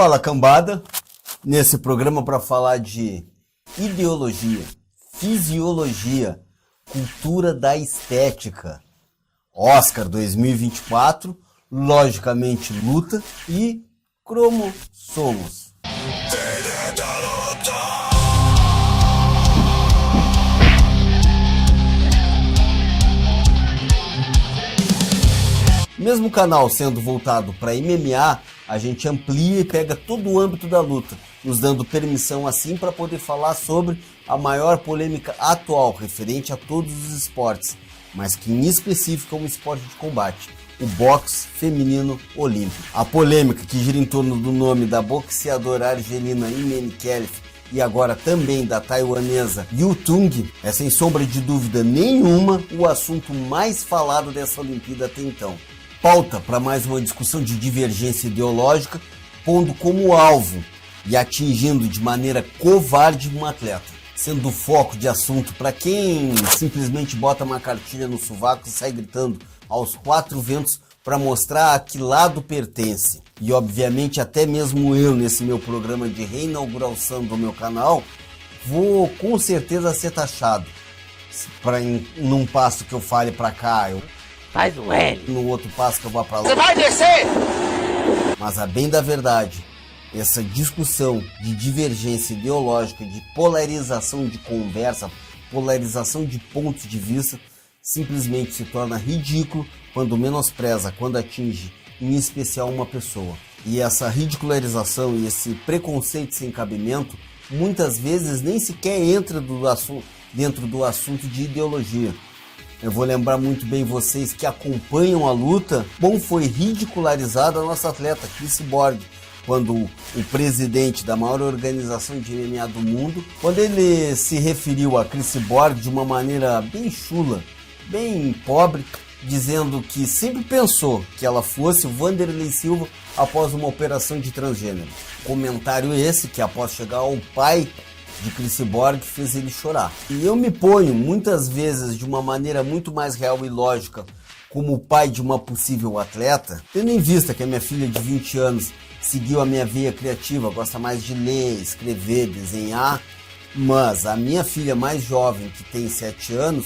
Fala, cambada, nesse programa para falar de ideologia, fisiologia, cultura da estética, Oscar 2024, logicamente luta e cromossomos. Mesmo o canal sendo voltado para MMA, a gente amplia e pega todo o âmbito da luta, nos dando permissão assim para poder falar sobre a maior polêmica atual referente a todos os esportes, mas que em específico é um esporte de combate, o boxe feminino olímpico. A polêmica que gira em torno do nome da boxeadora argelina Imane Khelif e agora também da taiwanesa Yu Tung é sem sombra de dúvida nenhuma o assunto mais falado dessa Olimpíada até então. Pauta para mais uma discussão de divergência ideológica, pondo como alvo e atingindo de maneira covarde um atleta, sendo o foco de assunto para quem simplesmente bota uma cartilha no sovaco e sai gritando aos quatro ventos para mostrar a que lado pertence. E obviamente até mesmo eu, nesse meu programa de reinauguração do meu canal, vou com certeza ser taxado. Para num passo que eu fale para cá, eu faz o L. No outro passo que eu vou pra lá. Você vai descer! Mas a bem da verdade, essa discussão de divergência ideológica, de polarização de conversa, polarização de pontos de vista, simplesmente se torna ridículo quando menospreza, quando atinge em especial uma pessoa. E essa ridicularização e esse preconceito sem cabimento, muitas vezes nem sequer entra dentro do assunto de ideologia. Eu vou lembrar muito bem vocês que acompanham a luta, como foi ridicularizada a nossa atleta Cris Borg, quando o presidente da maior organização de MMA do mundo, quando ele se referiu a Cris Borg de uma maneira bem chula, bem pobre, dizendo que sempre pensou que ela fosse o Vanderlei Silva após uma operação de transgênero. Comentário esse que após chegar ao pai de Cris Borg fez ele chorar. E eu me ponho muitas vezes de uma maneira muito mais real e lógica como o pai de uma possível atleta, tendo em vista que a minha filha de 20 anos seguiu a minha veia criativa, gosta mais de ler, escrever, desenhar, mas a minha filha mais jovem, que tem 7 anos,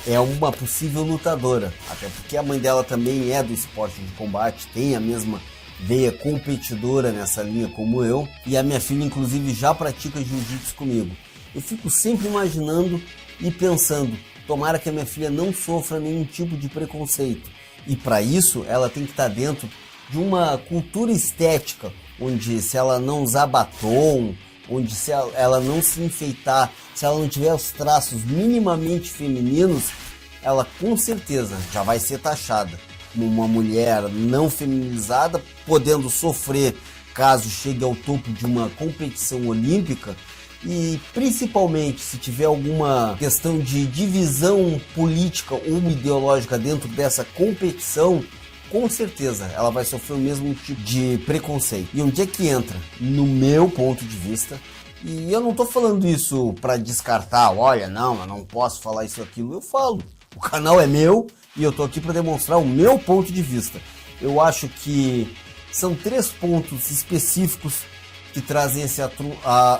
é uma possível lutadora, até porque a mãe dela também é do esporte de combate, tem a mesma veia competidora nessa linha como eu, e a minha filha inclusive já pratica jiu-jitsu comigo. Eu fico sempre imaginando e pensando, tomara que a minha filha não sofra nenhum tipo de preconceito, e para isso ela tem que estar dentro de uma cultura estética, onde se ela não usar batom, onde se ela não se enfeitar, se ela não tiver os traços minimamente femininos, ela com certeza já vai ser taxada como uma mulher não feminilizada, podendo sofrer caso chegue ao topo de uma competição olímpica, e principalmente se tiver alguma questão de divisão política ou ideológica dentro dessa competição, com certeza ela vai sofrer o mesmo tipo de preconceito. E onde é que entra? No meu ponto de vista, e eu não estou falando isso para descartar, olha, não, eu não posso falar isso ou aquilo, eu falo, o canal é meu, e eu tô aqui para demonstrar o meu ponto de vista. Eu acho que são 3 pontos específicos que trazem esse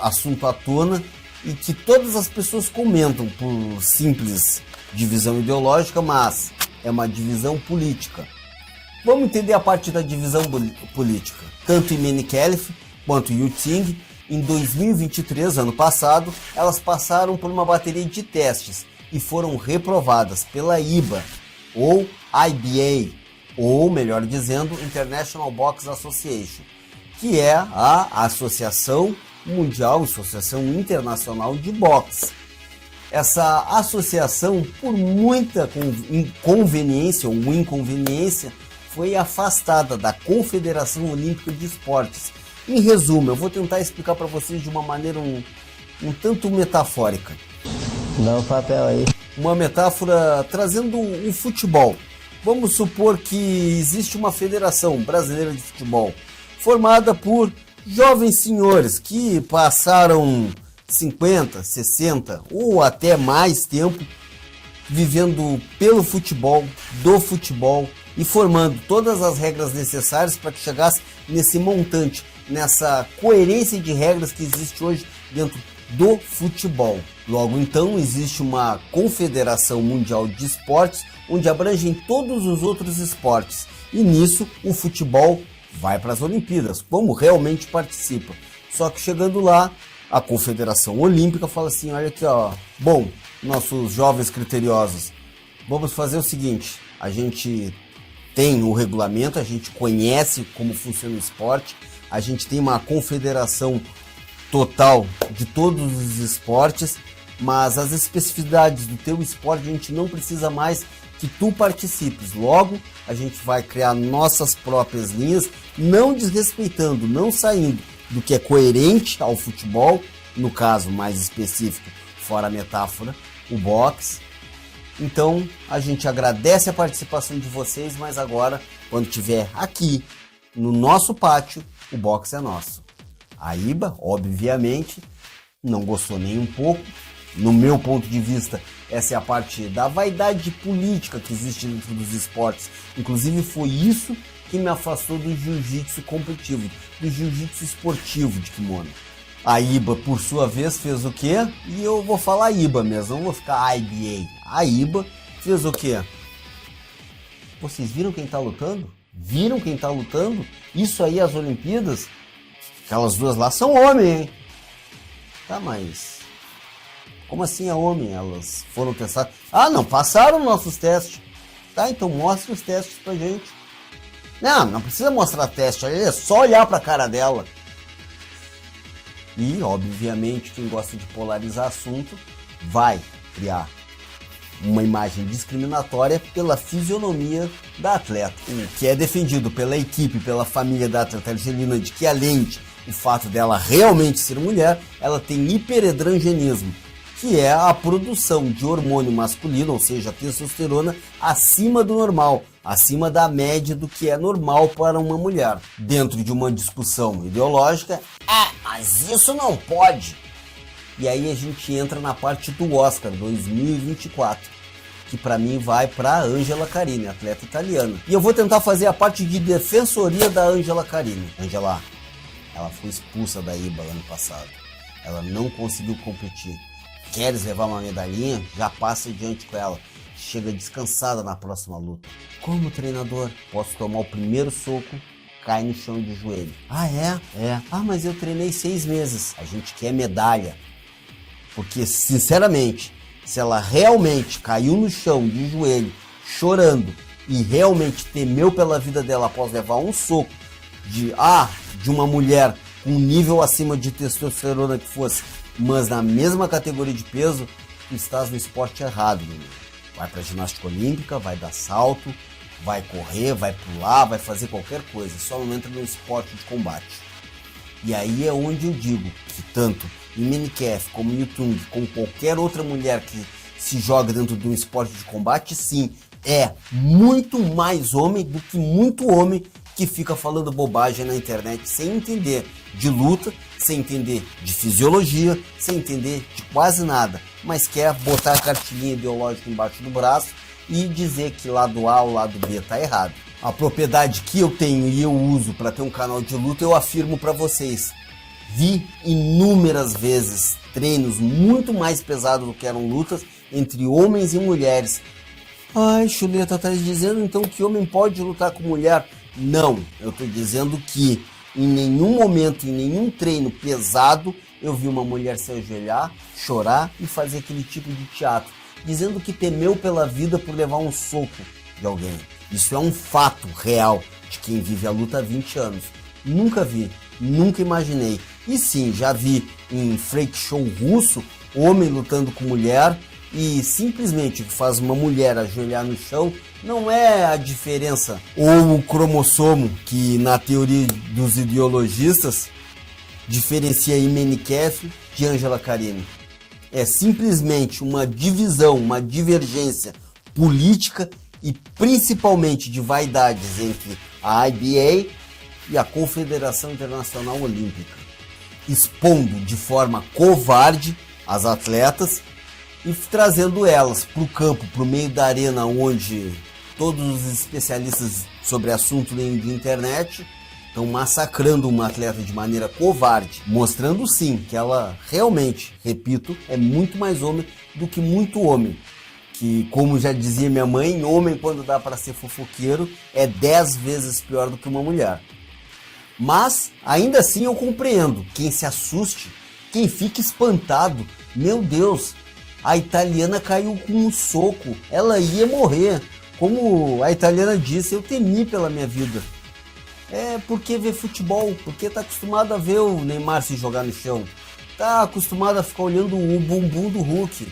assunto à tona e que todas as pessoas comentam por simples divisão ideológica, mas é uma divisão política. Vamos entender a parte da divisão política. Tanto Imane Khelif quanto Yu Tung, em 2023, ano passado, elas passaram por uma bateria de testes e foram reprovadas pela IBA, ou IBA, ou melhor dizendo, International Box Association, que é a Associação Mundial, Associação Internacional de Boxe. Essa associação, por muita inconveniência ou inconveniência, foi afastada da Confederação Olímpica de Esportes. Em resumo, eu vou tentar explicar para vocês de uma maneira um tanto metafórica. Dá um papel aí. Uma metáfora trazendo o futebol. Vamos supor que existe uma federação brasileira de futebol formada por jovens senhores que passaram 50, 60 ou até mais tempo vivendo pelo futebol, do futebol, e formando todas as regras necessárias para que chegasse nesse montante, nessa coerência de regras que existe hoje dentro do futebol. Logo então, existe uma Confederação Mundial de Esportes, onde abrangem todos os outros esportes, e nisso o futebol vai para as Olimpíadas, como realmente participa. Só que chegando lá, a Confederação Olímpica fala assim, olha aqui ó, bom, nossos jovens criteriosos, vamos fazer o seguinte, a gente tem o regulamento, a gente conhece como funciona o esporte, a gente tem uma confederação total de todos os esportes, mas as especificidades do teu esporte a gente não precisa mais que tu participes. Logo, a gente vai criar nossas próprias linhas, não desrespeitando, não saindo do que é coerente ao futebol, no caso mais específico, fora a metáfora, o boxe. Então, a gente agradece a participação de vocês, mas agora, quando tiver aqui, no nosso pátio, o boxe é nosso. A IBA, obviamente, não gostou nem um pouco. No meu ponto de vista, essa é a parte da vaidade política que existe dentro dos esportes. Inclusive, foi isso que me afastou do jiu-jitsu competitivo, do jiu-jitsu esportivo de kimono. A IBA, por sua vez, fez o quê? E eu vou falar IBA mesmo, não vou ficar IBA. A IBA fez o quê? Vocês viram quem tá lutando? Viram quem tá lutando? Isso aí, as Olimpíadas? Aquelas duas lá são homens, hein? Tá, mas... como assim é homem? Elas foram testadas? Ah, não passaram nossos testes. Tá, então mostra os testes pra gente. Não precisa mostrar teste, é só olhar pra cara dela. E, obviamente, quem gosta de polarizar assunto vai criar uma imagem discriminatória pela fisionomia da atleta. O que é defendido pela equipe, pela família da atleta argelina, de que além de o fato dela realmente ser mulher, ela tem hiperedrangenismo, que é a produção de hormônio masculino, ou seja, a testosterona, acima do normal, acima da média do que é normal para uma mulher. Dentro de uma discussão ideológica, mas isso não pode. E aí a gente entra na parte do Oscar 2024, que para mim vai para Angela Carini, atleta italiana. E eu vou tentar fazer a parte de defensoria da Angela Carini. Angela, ela foi expulsa da IBA ano passado. Ela não conseguiu competir. Queres levar uma medalhinha? Já passa adiante com ela. Chega descansada na próxima luta. Como treinador, posso tomar o primeiro soco, cai no chão de joelho. Ah, é? É. Ah, mas eu treinei 6 meses. A gente quer medalha. Porque, sinceramente, se ela realmente caiu no chão de joelho, chorando, e realmente temeu pela vida dela após levar um soco de uma mulher com um nível acima de testosterona que fosse, mas na mesma categoria de peso, tu estás no esporte errado, menino. Vai pra ginástica olímpica, vai dar salto, vai correr, vai pular, vai fazer qualquer coisa, só não entra no esporte de combate. E aí é onde eu digo que tanto em Minicaf como em Youtube, como qualquer outra mulher que se joga dentro de um esporte de combate, sim, é muito mais homem do que muito homem que fica falando bobagem na internet sem entender de luta, sem entender de fisiologia, sem entender de quase nada, mas quer botar a cartilinha ideológica embaixo do braço e dizer que lado A ou lado B tá errado. A propriedade que eu tenho e eu uso para ter um canal de luta, eu afirmo para vocês. Vi inúmeras vezes treinos muito mais pesados do que eram lutas entre homens e mulheres. Ai, Chuleta, tá dizendo então que homem pode lutar com mulher? Não, eu tô dizendo que em nenhum momento, em nenhum treino pesado, eu vi uma mulher se ajoelhar, chorar e fazer aquele tipo de teatro, dizendo que temeu pela vida por levar um soco de alguém. Isso é um fato real de quem vive a luta há 20 anos. Nunca vi, nunca imaginei. E sim, já vi em freak show russo, homem lutando com mulher, e simplesmente o que faz uma mulher ajoelhar no chão não é a diferença ou o cromossomo que na teoria dos ideologistas diferencia Imenikov de Angela Carini. É simplesmente uma divisão, uma divergência política e principalmente de vaidades entre a IBA e a Confederação Internacional Olímpica, expondo de forma covarde as atletas e trazendo elas para o campo, para o meio da arena onde todos os especialistas sobre assunto de internet estão massacrando uma atleta de maneira covarde, mostrando sim que ela realmente, repito, é muito mais homem do que muito homem. Que, como já dizia minha mãe, homem quando dá para ser fofoqueiro é 10 vezes pior do que uma mulher. Mas, ainda assim eu compreendo quem se assuste, quem fica espantado. Meu Deus, a italiana caiu com um soco, ela ia morrer. Como a italiana disse, eu temi pela minha vida. É porque vê futebol, porque tá acostumado a ver o Neymar se jogar no chão. Tá acostumado a ficar olhando o bumbum do Hulk.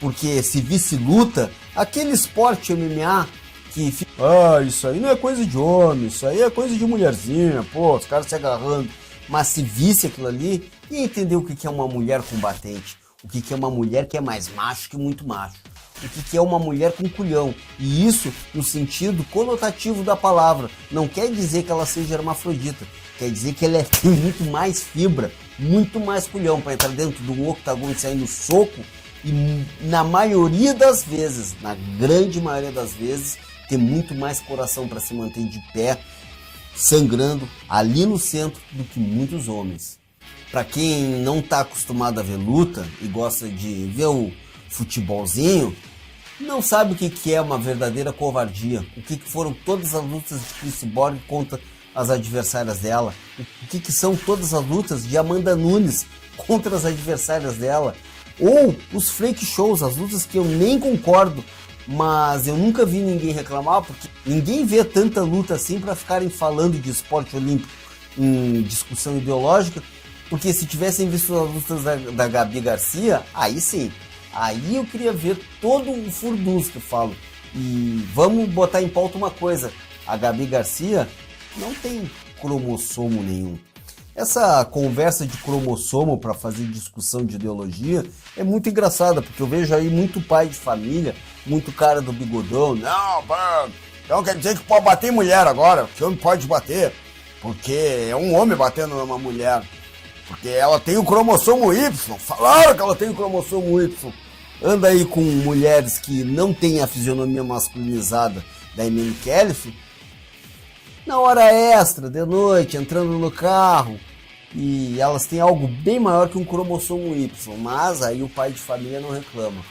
Porque se visse luta, aquele esporte MMA que fica... Ah, isso aí não é coisa de homem, isso aí é coisa de mulherzinha, pô, os caras se agarrando. Mas se visse aquilo ali, ia entender o que é uma mulher combatente. O que é uma mulher que é mais macho que muito macho. O que é uma mulher com culhão. E isso no sentido conotativo da palavra. Não quer dizer que ela seja hermafrodita. Quer dizer que ela tem muito mais fibra, muito mais culhão para entrar dentro do octagon e sair no soco. E na maioria das vezes, na grande maioria das vezes, ter muito mais coração para se manter de pé, sangrando ali no centro do que muitos homens. Para quem não está acostumado a ver luta e gosta de ver o futebolzinho, não sabe o que é uma verdadeira covardia. O que foram todas as lutas de Chris Borg contra as adversárias dela. O que são todas as lutas de Amanda Nunes contra as adversárias dela. Ou os freak shows, as lutas que eu nem concordo, mas eu nunca vi ninguém reclamar, porque ninguém vê tanta luta assim para ficarem falando de esporte olímpico em discussão ideológica, porque se tivessem visto as lutas da Gabi Garcia, aí sim, aí eu queria ver todo o furdunço que eu falo. E vamos botar em pauta uma coisa, a Gabi Garcia não tem cromossomo nenhum. Essa conversa de cromossomo para fazer discussão de ideologia é muito engraçada, porque eu vejo aí muito pai de família, muito cara do bigodão. Não, então quer dizer que pode bater em mulher agora, que homem pode bater, porque é um homem batendo numa mulher, porque ela tem o cromossomo Y, falaram que ela tem o cromossomo Y. Anda aí com mulheres que não têm a fisionomia masculinizada da Emily Kelly, na hora extra, de noite, entrando no carro, e elas têm algo bem maior que um cromossomo Y, mas aí o pai de família não reclama.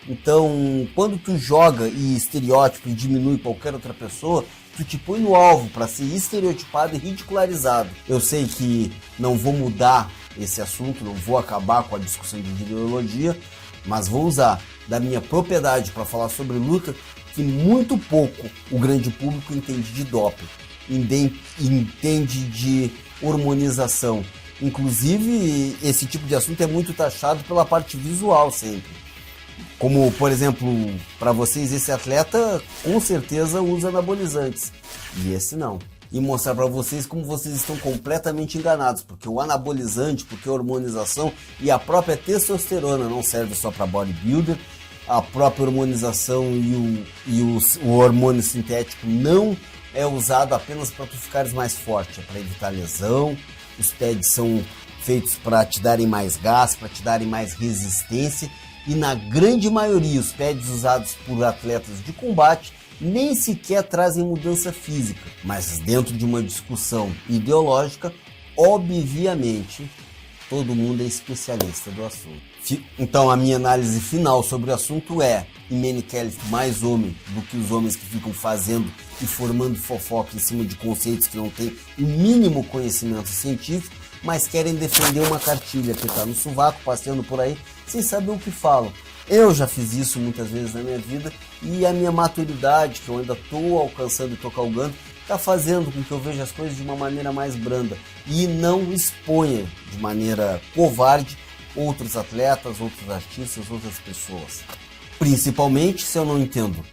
Então, quando tu joga e estereótipo e diminui qualquer outra pessoa, tu te põe no alvo para ser estereotipado e ridicularizado. Eu sei que não vou mudar esse assunto, não vou acabar com a discussão de ideologia, mas vou usar da minha propriedade para falar sobre luta, que muito pouco o grande público entende de doping. Entende de hormonização. Inclusive, esse tipo de assunto é muito taxado pela parte visual sempre. Como, por exemplo, para vocês, esse atleta com certeza usa anabolizantes. E esse não. E mostrar para vocês como vocês estão completamente enganados. Porque o anabolizante, porque a hormonização e a própria testosterona não serve só para bodybuilder. A própria hormonização e o hormônio sintético não é usado apenas para tu ficares mais forte, é para evitar lesão. Os pads são feitos para te darem mais gás, para te darem mais resistência, e na grande maioria os pads usados por atletas de combate nem sequer trazem mudança física, mas dentro de uma discussão ideológica, obviamente, todo mundo é especialista do assunto. Então a minha análise final sobre o assunto é: Imane Kelly mais homem do que os homens que ficam fazendo e formando fofoca em cima de conceitos que não têm o mínimo conhecimento científico, mas querem defender uma cartilha que está no sovaco, passeando por aí, sem saber o que falam. Eu já fiz isso muitas vezes na minha vida, e a minha maturidade, que eu ainda estou alcançando e estou galgando, está fazendo com que eu veja as coisas de uma maneira mais branda e não exponha de maneira covarde outros atletas, outros artistas, outras pessoas. Principalmente se eu não entendo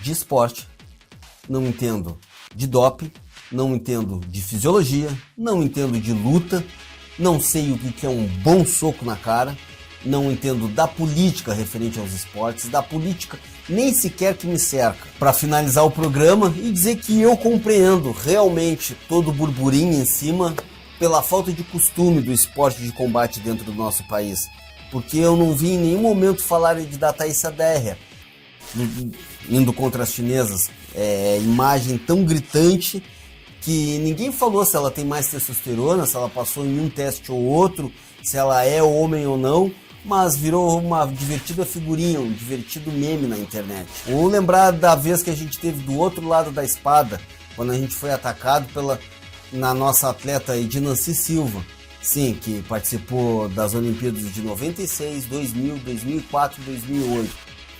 de esporte, não entendo de doping, não entendo de fisiologia, não entendo de luta, não sei o que é um bom soco na cara, não entendo da política referente aos esportes, da política nem sequer que me cerca. Para finalizar o programa e dizer que eu compreendo realmente todo o burburinho em cima pela falta de costume do esporte de combate dentro do nosso país. Porque eu não vi em nenhum momento falarem de Thaísa Derrea indo contra as chinesas. imagem tão gritante que ninguém falou se ela tem mais testosterona, se ela passou em um teste ou outro, se ela é homem ou não, mas virou uma divertida figurinha, um divertido meme na internet. Ou lembrar da vez que a gente teve do outro lado da espada, quando a gente foi atacado na nossa atleta Edinancy Silva, sim, que participou das Olimpíadas de 96, 2000, 2004 e 2008,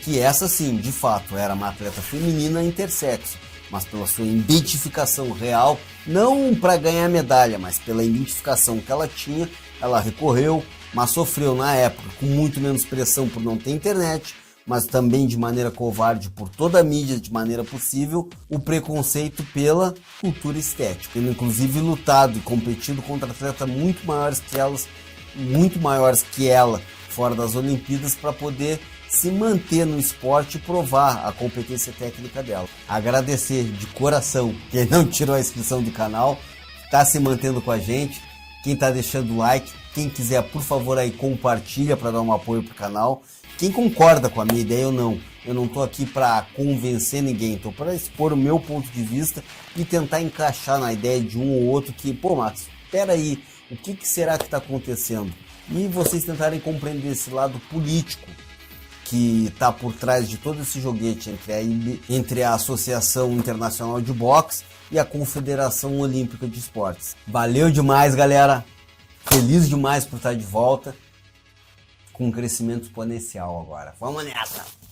que essa sim, de fato, era uma atleta feminina intersexo, mas pela sua identificação real, não para ganhar medalha, mas pela identificação que ela tinha, ela recorreu, mas sofreu na época com muito menos pressão por não ter internet, mas também de maneira covarde por toda a mídia, de maneira possível, o preconceito pela cultura estética. Tendo inclusive lutado e competido contra atletas muito maiores que ela, fora das Olimpíadas, para poder se manter no esporte e provar a competência técnica dela. Agradecer de coração quem não tirou a inscrição do canal, está se mantendo com a gente, quem está deixando o like, quem quiser, por favor, aí compartilha para dar um apoio pro canal. Quem concorda com a minha ideia ou não, eu não estou aqui para convencer ninguém, estou para expor o meu ponto de vista e tentar encaixar na ideia de um ou outro que, pô, mas espera aí, o que será que está acontecendo? E vocês tentarem compreender esse lado político que está por trás de todo esse joguete entre a Associação Internacional de Boxe e a Confederação Olímpica de Esportes. Valeu demais, galera! Feliz demais por estar de volta, com um crescimento exponencial agora. Vamos nessa!